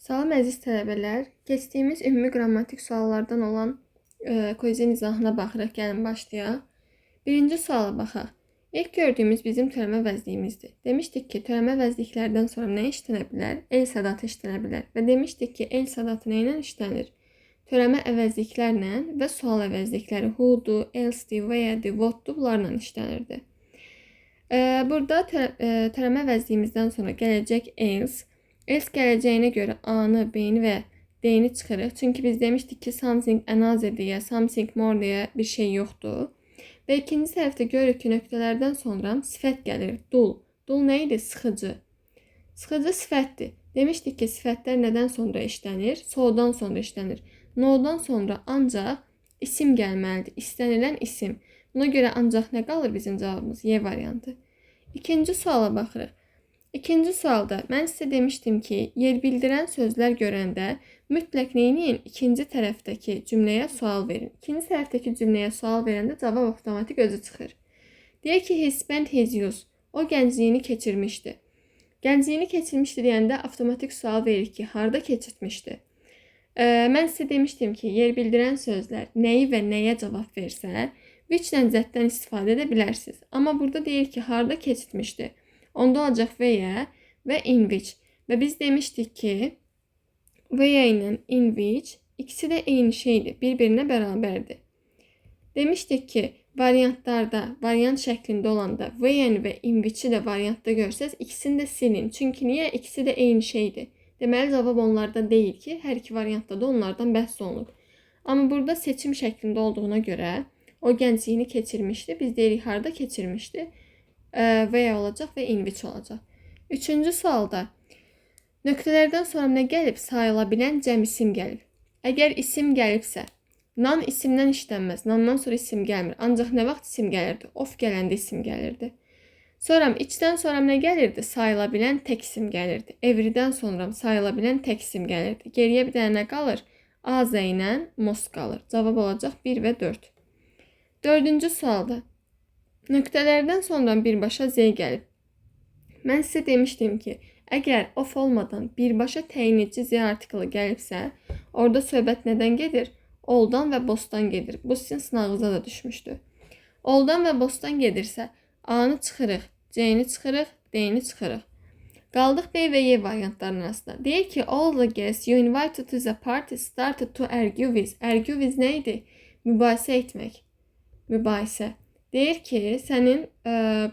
Salam əziz tələbələr. Keçdiyimiz ümumi qrammatik suallardan olan koizin izahına baxırıq. Gəlin başlayaq. Birinci suala baxaq. İlk gördüyümüz bizim törəmə vəzliyimizdir. Demişdik ki, törəmə vəzliklərdən sonra nə işlənə bilər? El sədatı işlənə bilər. Və demişdik ki, el sədatı nə ilə işlənir? Törəmə əvəzliklərlə və sual əvəzlikləri who'dur, else'dir, where'dir, what'dur bunlarla işlənirdi. Burada törəmə vəzliyimizdən sonra gələcək else. Else gələcəyinə görə A-nı, B-ni və D-ni çıxırıq. Çünki biz demişdik ki, something another deyə, something more deyə bir şey yoxdur. Və ikinci tərəfdə görürük ki, nöqtələrdən sonra sifət gəlir. Dul. Dul nə idi? Sıxıcı. Sıxıcı sifətdir. Demişdik ki, sifətlər nədən sonra işlənir? So'dan sonra işlənir. No'dan sonra ancaq isim gəlməlidir. İstənilən isim. Buna görə ancaq nə qalır bizim cavabımız? Y variantı. İkinci suala baxırıq. İkinci sualda mən sizə demişdim ki, yer bildirən sözlər görəndə mütləq neyinin? İkinci tərəfdəki cümləyə sual verin. İkinci tərəfdəki cümləyə sual verəndə cavab avtomatik özü çıxır. Deyək ki, he spent his youth. O gəncliyini keçirmişdi. Gəncliyini keçirmişdi deyəndə avtomatik sual verir ki, harda keçirtmişdi? Mən sizə demişdim ki, yer bildirən sözlər nəyi və nəyə cavab versə, which-lə z-dən istifadə edə bilərsiniz. Amma burada deyir ki, harda keçirtmişdi? Onda olacaq where və in which. Və biz demişdik ki, where ilə in which ikisi də eyni şeydir, bir-birinə bərabərdir. Demişdik ki, variantlarda, variant şəklində olanda where və in which-i də variantda görsəz, ikisini də silin. Çünki niyə? İkisi də eyni şeydir. Deməli, cavab onlarda deyil ki, hər iki variantda da onlardan bəhs olunur. Amma burada seçim şəklində olduğuna görə o gəncliyini keçirmişdi. Biz deyirik, harda keçirmişdi? Veya olacaq və in which olacaq. Üçüncü sualda nöqtələrdən sonra nə gəlib? Sayıla bilən cəm isim gəlib. Əgər isim gəlibsə, nan isimdən işlənməz. Nandan sonra isim gəlmir. Ancaq nə vaxt isim gəlirdi? Of gələndə isim gəlirdi. Sonra içdən sonra nə gəlirdi? Sayıla bilən tək isim gəlirdi. Everydən sonra sayıla bilən tək isim gəlirdi. Geriyə bir dənə nə qalır? Az ilə most qalır. Cavab olacaq 1 və 4. Dördüncü sualda nöqtələrdən sonra birbaşa z gəlib. Mən sizə demişdim ki, əgər of olmadan birbaşa təyin edici z artiklı gəlibsə, orada söhbət nədən gedir? Oldan və bostan gedir. Bu sizin sınağınıza da düşmüşdü. Oldan və bostan gedirsə, A-nı çıxırıq, C-ni çıxırıq, D-ni çıxırıq. Qaldıq B və Y variantlarının arasında. Deyək ki, all the guests you invited to the party started to argue with. Argue with nə idi? Mübahisə etmək. Mübahisə. Deyir ki, sənin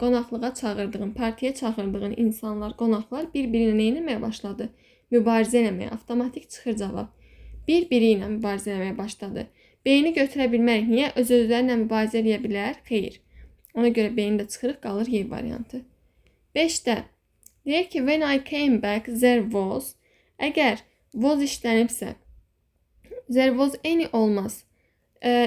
qonaqlığa çağırdığın, partiyə çağırdığın insanlar, qonaqlar bir-birinə nə etməyə başladı? Mübarizə eləməyə. Avtomatik çıxır cavab. Bir-biri ilə mübarizə eləməyə başladı. B-ni götürə bilmək niyə? Öz-özlərlə mübarizə eləyə bilər? Xeyr. Ona görə B-ni də çıxırıq, qalır Y variantı. 5-də deyir ki, when I came back, there was. Əgər was işlənibsə, there was any olmaz.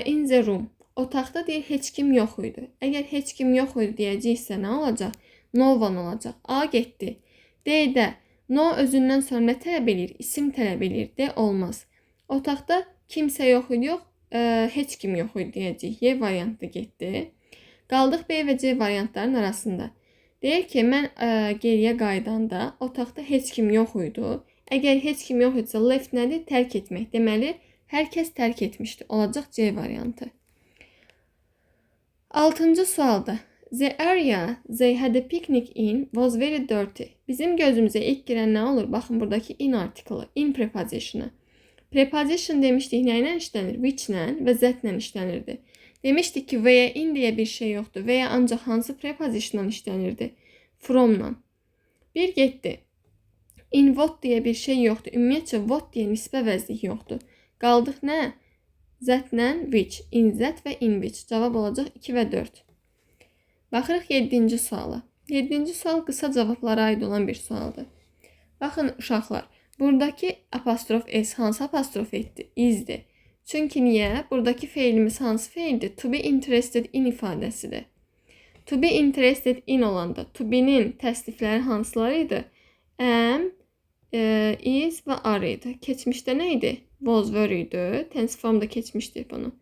In the room. Otaqda deyir, heç kim yox idi. Əgər heç kim yox idi deyəcəksə, nə olacaq? No one olacaq. A getdi. D-də no özündən sonra nə tələb edir? İsim tələb edir. D olmaz. Otaqda kimsə yox idi, yox. Heç kim yox idi deyəcək. Y variantı getdi. Qaldıq B və C variantların arasında. Deyir ki, mən geriyə qaydanda otaqda heç kim yox idi. Əgər heç kim yox idisə, left nədir? Tərk etmək. Deməli, hər kəs tərk etmişdi. Olacaq C variantı. 6-cı sualda the area they had a picnic in was very dirty. Bizim gözümüzə ilk girən nə olur? Baxın, buradakı in artiklı, in preposition'ı. Preposition demişdik, nə ilə işlənir? Which-lə və z-lə işlənirdi. Demişdik ki, veya in deyə bir şey yoxdur. Veya ancaq hansı preposition'la işlənirdi? From-la. Bir getdi. In what deyə bir şey yoxdur. Ümumiyyətcə, what deyə nisbə vəzlik yoxdur. Qaldıq nə? Z-lə which, in z və in which. Cavab olacaq 2 və 4. Baxırıq 7-ci suala. 7-ci sual qısa cavablara aid olan bir sualdır. Baxın uşaqlar, buradakı apostrof s hansı apostrof etdi? Is-dir. Çünki niyə? Buradakı feilimiz hansı feildir? To be interested in ifadəsidir. To be interested in olanda to be-nin təsrifləri hansıları idi? Am, is və are idi. Keçmişdə nə idi? Was, were idi. Tense formda keçmişdik bunu.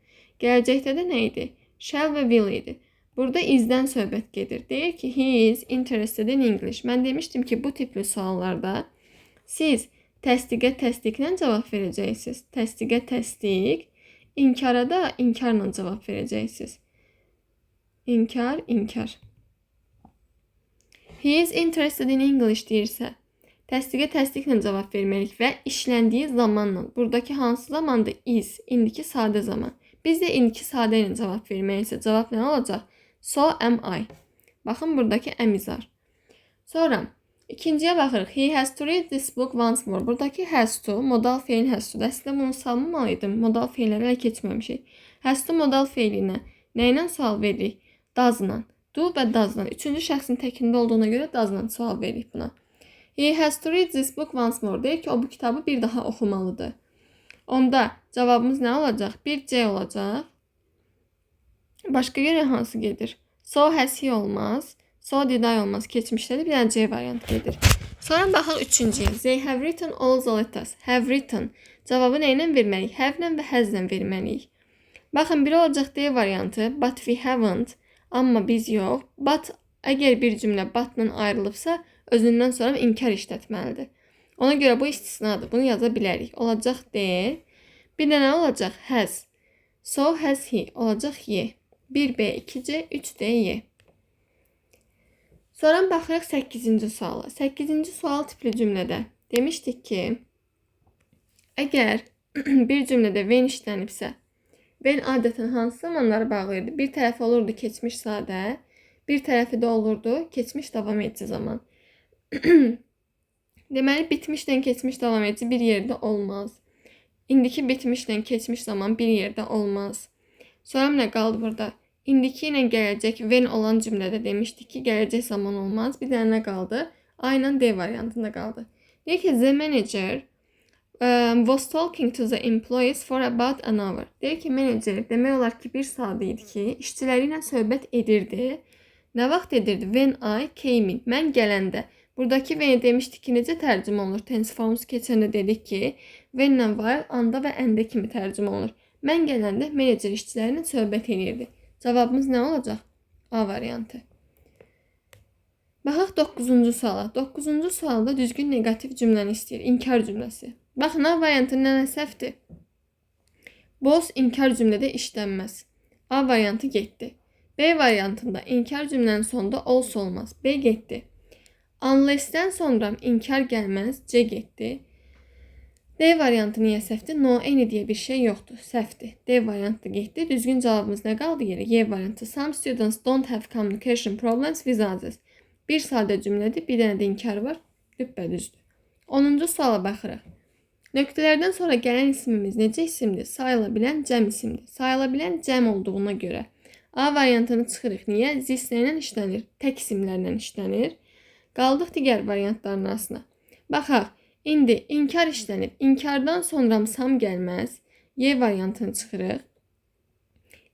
Gələcəkdə də nə idi? Shall və will idi. Burada is-dən söhbət gedir. Deyir ki, he is interested in English. Mən demişdim ki, bu tipli suallarda siz Təsdiqə təsdiqlə cavab verəcəksiniz. Təsdiqə təsdiq. İnkara da inkarla cavab verəcəksiniz. İnkar, inkar. He is interested in English deyirsə, təsdiqə təsdiqlə cavab verməliyik və işləndiyi zamanla. Buradakı hansı zamanda is, indiki sadə zaman. Biz də indiki sadə ilə cavab verməliyiksə, cavab nə olacaq? So am I. Baxın, buradakı am izar. Sonra ikinciyə baxırıq. He has to read this book once more. Buradakı has to, modal feil has to. Əslində bunu salmamalıydım. Modal feilləri ələ keçməmişik. Has to modal feilinə nə ilə sual veririk? Does'la. Do və does'la. Üçüncü şəxsin təkində olduğuna görə does'la sual veririk buna. He has to read this book once more. Deyir ki, o bu kitabı bir daha oxumalıdır. Onda cavabımız nə olacaq? Bir C olacaq. Başqa görə hansı gedir? So has he olmaz. So did I olmaz. Keçmişdə də bir dənə C variantı gedir. Sonra baxaq üçüncüyə. They have written all the letters. Have written. Cavabı nə ilə verməliyik? Have-lə və has-lə verməliyik. Baxın, biri olacaq D variantı. But we haven't. Amma biz yox. But əgər bir cümlə but-la ayrılıbsa, özündən sonra inkar işlətməlidir. Ona görə bu istisnadır. Bunu yaza bilərik. Olacaq D. Bir də nə olacaq? Has. So has he. Olacaq Y. 1B, 2C, 3D, Y. Sonra baxırıq 8-ci suala. 8-ci sual tipli cümlədə demişdik ki, əgər bir cümlədə when işlənibsə, when adətən hansı zamanları bağlayırdı? Bir tərəfi olurdu keçmiş sadə, bir tərəfi də olurdu keçmiş davam edici zaman. Deməli, bitmişlə keçmiş davam edici bir yerdə olmaz. İndiki bitmişlə keçmiş zaman bir yerdə olmaz. Sonra nə qaldı burada? İndiki ilə gələcək when olan cümlədə demişdik ki, gələcək zaman olmaz. Bir dənə nə qaldı? A ilə D variantında qaldı. Deyək ki, the manager was talking to the employees for about an hour. Deyək ki, menecer demək olar ki, bir saat idi ki, işçiləri ilə söhbət edirdi. Nə vaxt edirdi? When I came in. Mən gələndə. Buradakı when demişdik ki, necə tərcümə olunur? Tense forms keçəndə dedik ki, when-lə while, anda və əndə kimi tərcümə olunur. Mən gələndə menecer işçilərlə söhbət edirdi. Cavabımız nə olacaq? A variantı. Baxaq 9-cu suala. 9-cu sualda düzgün negativ cümləni istəyir. İnkar cümləsi. Baxın, A variantı nə səhvdir? Both inkar cümlədə işlənməz. A variantı getdi. B variantında inkar cümlənin sonunda also olmaz. B getdi. Unless-dən sonra inkar gəlməz. C getdi. D variantı niyə səhvdir? No, eyni deyə bir şey yoxdur. Səhvdir. D variantı getdi. Düzgün cavabımız nə qaldı yerə? Y variantı. Some students don't have communication problems with others. Bir sadə cümlədir. Bir dənə də inkar var. Düppədüzdür. 10-cu suala baxırıq. Nöqtələrdən sonra gələn ismimiz necə isimdir? Sayıla bilən cəm isimdir. Sayıla bilən cəm olduğuna görə A variantını çıxırıq. Niyə? This ilə işlənir. Tək isimlərlə işlənir. Qaldıq digər variantların arasına. Baxaq. İndi inkar işlənib. İnkardan sonra sam gəlməz. Y variantını çıxırıq.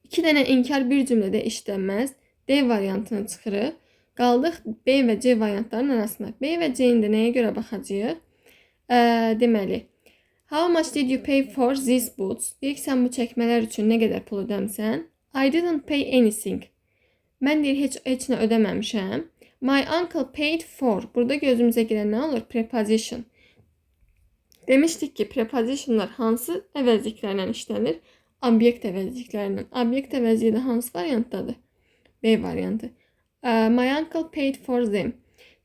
2 dənə inkar bir cümlədə işlənməz. D variantını çıxırıq. Qaldıq B və C variantlarının arasına. B və C-nin də nəyə görə baxacağıq? Deməli, how much did you pay for these boots? Deyək, sən bu çəkmələr üçün nə qədər pul ödəmsən? I didn't pay anything. Mən deyir, heç nə ödəməmişəm. My uncle paid for. Burada gözümüzə girən nə olur? Preposition. Demişdik ki, prepositionlar hansı əvəzliklərlə işlənir? Obyekt əvəzliklərlə. Obyekt əvəzliyi də hansı variantdadır? B variantı. My uncle paid for them.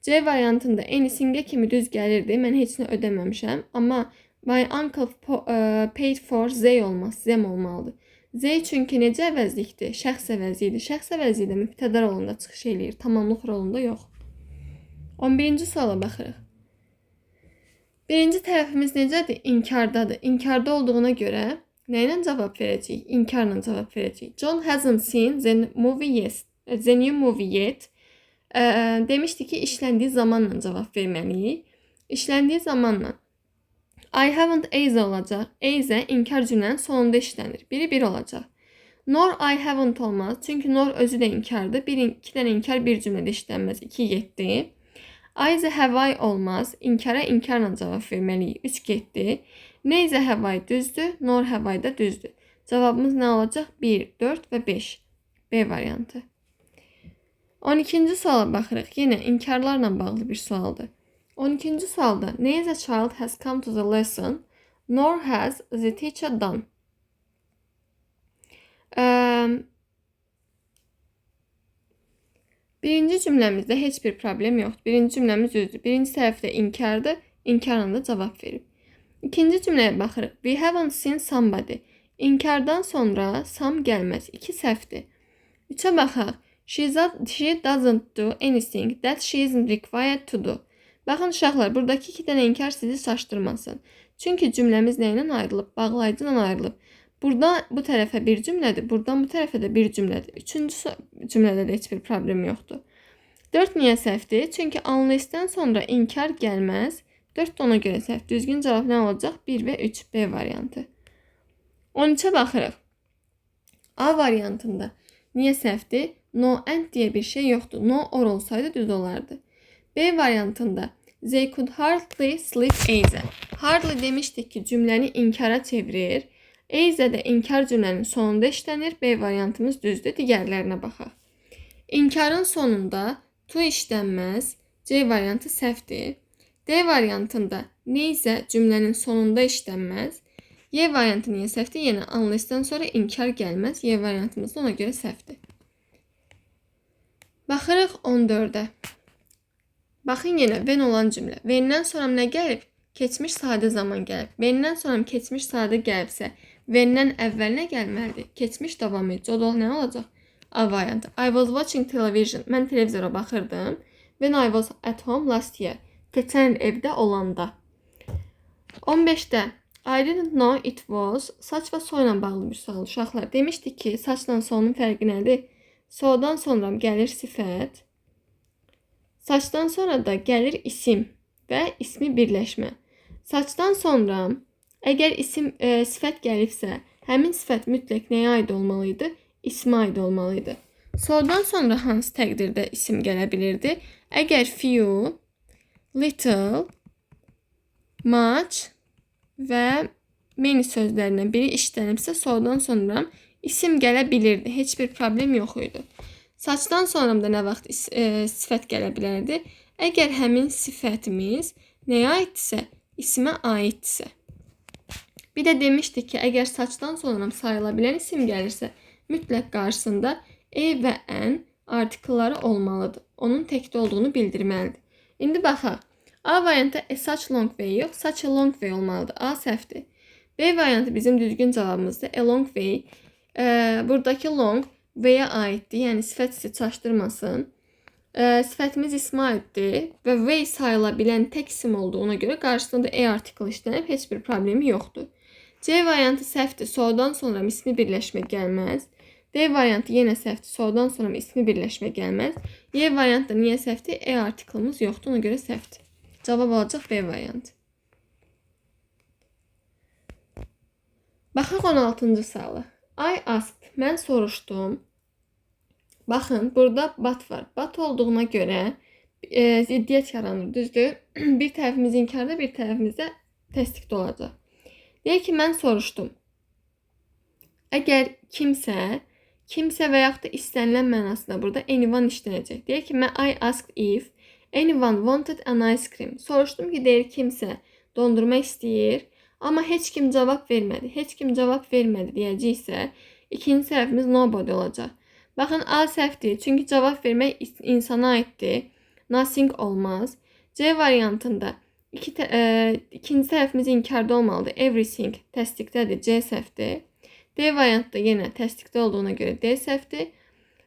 C variantında anything-ə kimi düz gəlirdi. Mən heç nə ödəməmişəm. Amma my uncle paid for they olmaz. Them olmalıdır. Z çünki necə əvəzlikdir? Şəxs əvəzliyidir. Şəxs əvəzliyi də mübtəda rolunda çıxış eləyir. Tamamlıq rolunda yox. 11-ci suala baxırıq. Birinci tərəfimiz necədir? İnkardadır. İnkarda olduğuna görə nə ilə cavab verəcəyik? İnkarla cavab verəcəyik. John hasn't seen the new movie yet. Demişdik ki, işləndiyi zamanla cavab verməliyik. İşləndiyi zamanla. I haven't either olacaq. Either inkar cümlənin sonunda işlənir. Biri 1 olacaq. Nor I haven't olmaz. Çünki nor özü də inkardır. 2 dənə inkar bir cümlədə işlənməz. 2 getdi. Either have I olmaz. İnkara inkarla cavab verməliyik. 3 getdi. Neither have I düzdür. Nor have I da düzdür. Cavabımız nə olacaq? 1, 4 və 5. B variantı. 12-ci suala baxırıq. Yenə inkarlarla bağlı bir sualdır. 12-ci sualda neither child has come to the lesson nor has the teacher done. Birinci cümləmizdə heç bir problem yoxdur. Birinci cümləmiz düzdür. Birinci tərəfdə inkardır. İnkarla da cavab verib. İkinci cümləyə baxırıq. We haven't seen somebody. İnkardan sonra some gəlməz. 2 səhvdir. 3-ə baxaq. She doesn't do anything that she isn't required to do. Baxın uşaqlar, buradakı 2 dənə inkar sizi çaşdırmasın. Çünki cümləmiz nə ilə ayrılıb? Bağlayıcı ilə ayrılıb. Buradan bu tərəfə bir cümlədir, buradan bu tərəfə də bir cümlədir. Üçüncü cümlədə də heç bir problem yoxdur. 4 niyə səhvdir? Çünki unless-dən sonra inkar gəlməz. 4 də ona görə səhv. Düzgün cavab nə olacaq? 1 və 3 B variantı. 13-ə baxırıq. A variantında niyə səhvdir? No and deyə bir şey yoxdur. No or olsaydı düz olardı. B variantında they could hardly sleep either. Hardly demişdik ki cümləni inkara çevirir. Either də inkar cümlənin sonunda işlənir. B variantımız düzdür. Digərlərinə baxaq. İnkarın sonunda to işlənməz. C variantı səhvdir. D variantında neither cümlənin sonunda işlənməz. Y variantı niyə səhvdir? Yəni unless-dən sonra inkar gəlməz. Y variantımız ona görə səhvdir. Baxırıq 14-ə. Baxın yenə when olan cümlə. When-dən sonra nə gəlib? Keçmiş sadə zaman gəlib. When-dən sonra keçmiş sadə gəlibsə, when-dən əvvəl nə gəlməlidir? Keçmiş davam edici. O da nə olacaq? A variantı. I was watching television. Mən televizora baxırdım. When I was at home last year. Keçən il evdə olanda. 15-də I didn't know it was. Saç və soyla bağlı bir sual uşaqlar. Demişdik ki, saçla sonun fərqi nədir? Sodan sonra gəlir sifət. Saçdan sonra da gəlir isim və ismi birləşmə. Saçdan sonra əgər isim sifət gəlibsə, həmin sifət mütləq nəyə aid olmalıydı? İsmə aid olmalıydı. Sodan sonra hansı təqdirdə isim gələ bilirdi? Əgər few, little, much və many sözlərindən biri işlənibsə, sodan sonra isim gələ bilirdi. Heç bir problem yox idi. Saçdan sonra da nə vaxt sifət gələ bilərdi? Əgər həmin sifətimiz nəyə aiddirsə, ismə aiddirsə. Bir də demişdik ki, əgər saçdan sonra sayıla bilən isim gəlirsə, mütləq qarşısında e və n artikelları olmalıdır. Onun təkdə olduğunu bildirməlidir. İndi baxaq. A variantı such long way yox, such a long way olmalıdır. A səhvdir. B variantı bizim düzgün cavabımızdır. A long way. Buradakı long və-yə aiddir. Yəni sifət sizi çaşdırmasın. Sifətimiz ismə aiddir və way sayıla bilən tək isim olduğuna görə qarşısında e artikel işlənib, heç bir problemi yoxdur. C variantı səhvdir. Sodan sonra ismi birləşmə gəlməz. D variantı yenə səhvdir. Sodan sonra ismi birləşmə gəlməz. Y variantı niyə səhvdir? E artikelimiz yoxdur, ona görə səhvdir. Cavab olacaq B variantı. Baxaq 16-cı suala. I asked. Mən soruşdum. Baxın, burada but var. But olduğuna görə ziddiyyət yaranır, düzdür? Bir tərəfimiz inkarda, bir tərəfimizdə təsdiqdə olacaq. Deyək ki, mən soruşdum. Əgər kimsə və yaxud da istənilən mənasında burada anyone işlənəcək. Deyək ki, I asked if anyone wanted an ice cream. Soruşdum ki, deyir kimsə dondurma istəyir, amma heç kim cavab vermədi. Heç kim cavab vermədi deyəcəksə, ikinci tərəfimiz nobody olacaq. Baxın, A səhvdir, çünki cavab vermək insana aiddir. Nothing olmaz. C variantında ikinci tərəfimiz inkarda olmalıdır. Everything təsdiqdədir. C səhvdir. D variantda yenə təsdiqdə olduğuna görə D səhvdir.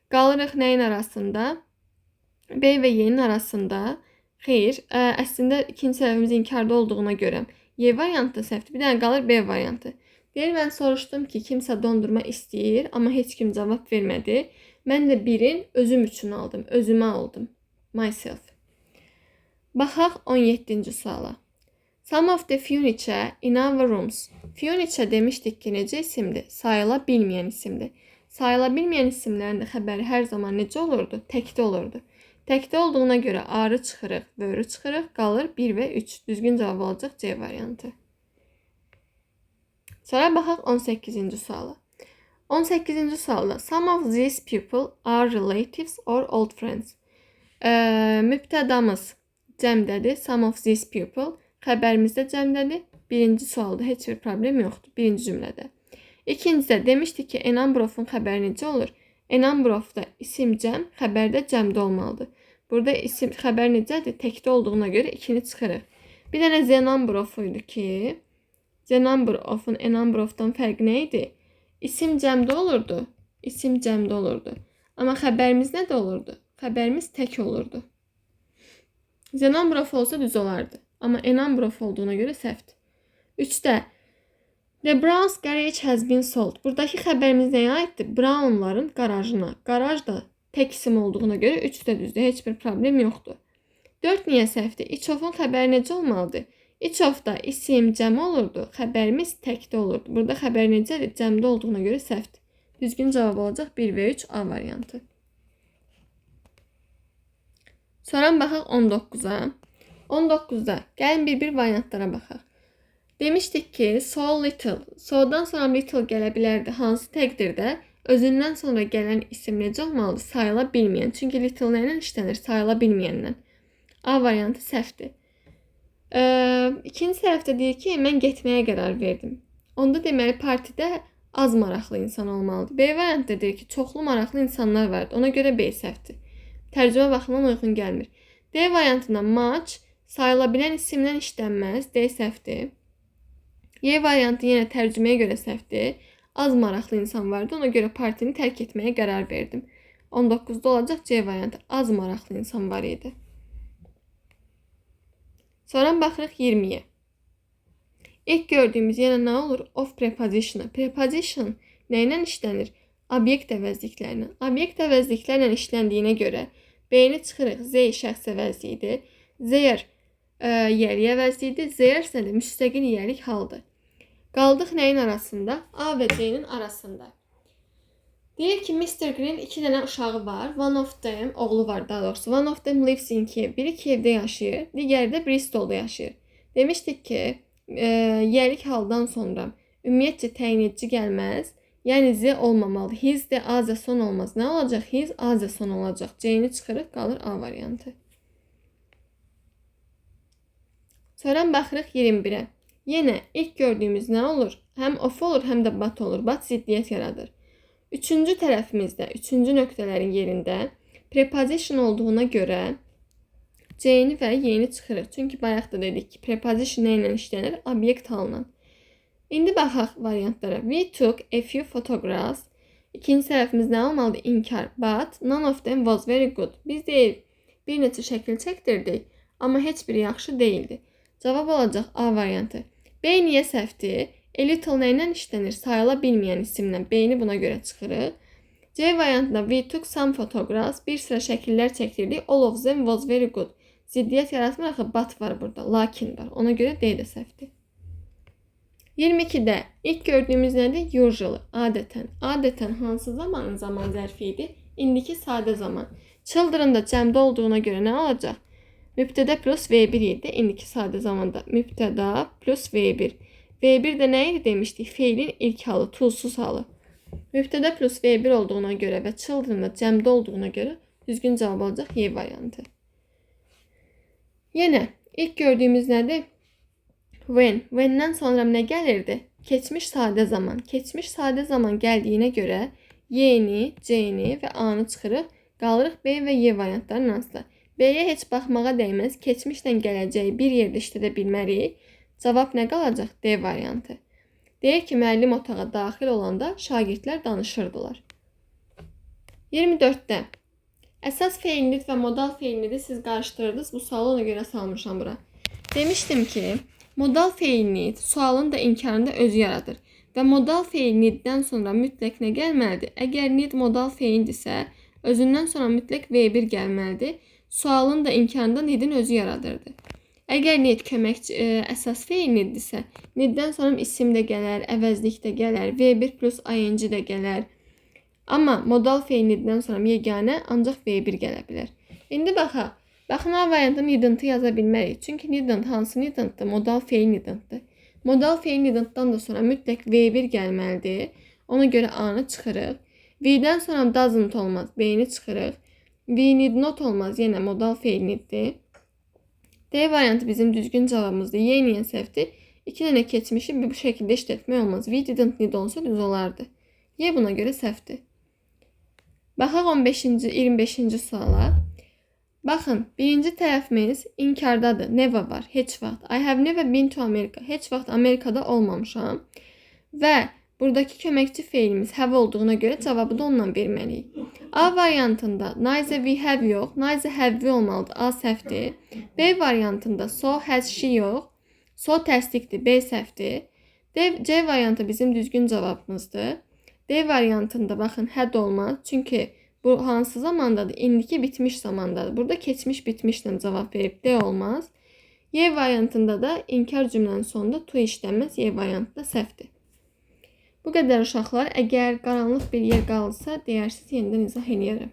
Qalırıq nəyin arasında? B və Y-nin arasında. Xeyr, əslində ikinci tərəfimiz inkarda olduğuna görə Y variantı da səhvdir. Bir dənə qalır B variantı. Deyir, mən soruşdum ki, kimsə dondurma istəyir, amma heç kim cavab vermədi. Mən də birin özüm üçün aldım. Özümə aldım. Myself. Baxaq 17-ci suala. Some of the furniture in our rooms. Furniture demişdik ki, necə isimdir? Sayıla bilməyən isimdir. Sayıla bilməyən isimlərin də xəbəri hər zaman necə olurdu? Təkdə olurdu. Təkdə olduğuna görə arı çıxırıq, vörü çıxırıq, qalır 1 və 3. Düzgün cavab olacaq C variantı. Sonra baxaq 18-ci suala. 18-ci sualda some of these people are relatives or old friends. Mübtədamız cəmdədir. Some of these people. Xəbərimizdə cəmdədir. Birinci sualda heç bir problem yoxdur. Birinci cümlədə. İkincidə demişdik ki, a number of-un xəbəri necə olur? A number of-da isim cəm, xəbərdə cəmdə olmalıdır. Burada isim xəbər necədir? Təkdə olduğuna görə 2-ni çıxırıq. Bir dənə the number of idi ki, the number of-un a number of-dan fərqi nə idi? İsim cəmdə olurdu. İsim cəmdə olurdu. Amma xəbərimiz nədə olurdu? Xəbərimiz tək olurdu. The number of olsa düz olardı. Amma a number of olduğuna görə səhvdir. 3-də The Brown's garage has been sold. Buradakı xəbərimiz nəyə aiddir? Brownların qarajına. Qaraj da tək isim olduğuna görə 3 də düzdür. Heç bir problem yoxdur. 4 niyə səhvdir? Each of-un xəbəri necə olmalıdır? Each of-da isim cəm olurdu. Xəbərimiz təkdə olurdu. Burada xəbər necədir? Cəmdə olduğuna görə səhvdir. Düzgün cavab olacaq 1 və 3 A variantı. Sonra baxaq 19-a. 19-da gəlin bir variantlara baxaq. Demişdik ki, so little. So-dan sonra little gələ bilərdi. Hansı təqdirdə özündən sonra gələn isim necə olmalıdır? Sayıla bilməyən. Çünki little nə ilə işlənir? Sayıla bilməyəndən. A variantı səhvdir. İkinci tərəfdə deyir ki, mən getməyə qərar verdim. Onda deməli partidə az maraqlı insan olmalıdır. B variantda deyir ki, çoxlu maraqlı insanlar vardır. Ona görə B səhvdir. Tərcümə baxımından uyğun gəlmir. D variantında much sayıla bilən isimlə işlənməz. D səhvdir. Y variantı yenə tərcüməyə görə səhvdir. Az maraqlı insan vardı. Ona görə partini tərk etməyə qərar verdim. 19-da olacaq C variantı. Az maraqlı insan var idi. Sonra baxırıq 20-yə. İlk gördüyümüz yenə nə olur? Of preposition. Preposition nə ilə işlənir? Obyekt əvəzliklərlə. Obyekt əvəzliklərlə işləndiyinə görə B-ni çıxırıq. Z şəxs əvəzliyidir. There yeri əvəzliyidir. There isə də müstəqil yerlik haldır. Qaldıq nəyin arasında? A və C-nin arasında. Deyir ki, Mr. Green 2 dənə uşağı var. One of them, oğlu var daha doğrusu. One of them lives in Kiev. Biri Kievdə yaşayır. Digəri də Bristolda yaşayır. Demişdik ki, yerlik haldan sonra ümumiyyətcə təyin edici gəlməz. Yəni Z olmamalı. His də A Z son olmaz. Nə olacaq? His A Z son olacaq. C-ni çıxırıq, qalır A variantı. Sonra baxırıq 21-ə. Yenə ilk gördüyümüz nə olur? Həm of olur, həm də but olur. But ziddiyyət yaradır. Üçüncü tərəfimizdə, üçüncü nöqtələrin yerində preposition olduğuna görə C-ni və Y-ni çıxırıq. Çünki bayaq da dedik ki, preposition nə ilə işlənir? Obyekt halına. İndi baxaq variantlara. We took a few photographs. İkinci tərəfimiz nə olmalıdır? İnkar. But none of them was very good. Biz deyil, bir neçə şəkil çəkdirdik, amma heç biri yaxşı değildi. Cavab olacaq A variantı. B niyə səhvdir? A little nə ilə işlənir? Sayıla bilməyən isimlə. B-ni buna görə çıxırıq. C variantında we took some photographs. Bir sıra şəkillər çəkdirdik. All of them was very good. Ziddiyyət yaratmır axı, but var burada. Lakin var. Ona görə D də səhvdir. 22-də ilk gördüyümüz nədir? Usually. Adətən. Adətən hansı zamanın zaman zərfi idi? İndiki sadə zaman. Children da cəmdə olduğuna görə nə olacaq? Mübtədə plus V1 idi. İndiki sadə zamanda mübtəda plus V1. V1 də nə idi demişdik? Feilin ilk halı, tulsuz halı. Mübtədə plus V1 olduğuna görə və children da cəmdə olduğuna görə düzgün cavab olacaq Y variantı. Yenə ilk gördüyümüz nədir? When. When-dən sonra nə gəlirdi? Keçmiş sadə zaman. Keçmiş sadə zaman gəldiyinə görə Y-ni, C-ni və A-nı çıxırıq. Qalırıq B və Y variantlarının arasında. B-yə heç baxmağa dəyməz. Keçmişdən gələcəyi bir yerdə işlədə bilmərik. Cavab nə qalacaq? D variantı. Deyir ki, müəllim otağa daxil olanda şagirdlər danışırdılar. 24-də əsas feilnit və modal feilniti siz qarışdırdınız. Bu sualı ona görə salmışam bura. Demişdim ki, modal feilnit sualın da inkarında özü yaradır. Və modal feilnitdən sonra mütləq nə gəlməlidir? Əgər nit modal feildirsə, özündən sonra mütləq V1 gəlməlidir. Sualın da inkarında nidin özü yaradırdı. Əgər nid köməkçi əsas feil niddirsə, niddən sonra isim də gələr, əvəzlik də gələr, V1 plus ing də gələr. Amma modal feil niddən sonra yeganə ancaq V1 gələ bilər. İndi baxaq. Baxın A variantı nidintı yaza bilmərik. Çünki nidint hansı nidintdir? Modal feil nidintdir. Modal feil nidintdan da sonra mütləq V1 gəlməlidir. Ona görə A-nı çıxırıq. V-dən sonra doesn't olmaz. B-ni çıxırıq. We need not olmaz. Yenə modal feil niddir. D variantı bizim düzgün cavabımızdır. Y niyə səhvdir? 2 dənə keçmişi bu şəkildə işlətmək olmaz. We didn't need olsa düz olardı. Y buna görə səhvdir. Baxaq 15-ci, 25-ci suala. Baxın, birinci tərəfimiz inkardadır. Never var, heç vaxt. I have never been to America. Heç vaxt Amerikada olmamışam. Və buradakı köməkçi feilimiz have olduğuna görə cavabı da ondan verməliyik. A variantında neither we have yox, neither have we olmalıdır. A səhvdir. B variantında so has she yox. So təsdiqdir, B səhvdir. C variantı bizim düzgün cavabımızdır. D variantında baxın had olmaz. Çünki bu hansı zamandadır? İndiki bitmiş zamandadır. Burada keçmiş bitmişlə cavab verib D olmaz. Y variantında da inkar cümlənin sonunda to işlənməz. Y variantı da səhvdir. Bu qədər uşaqlar. Əgər qaranlıq bir yer qalırsa, deyərsiniz yenidən izah edərəm.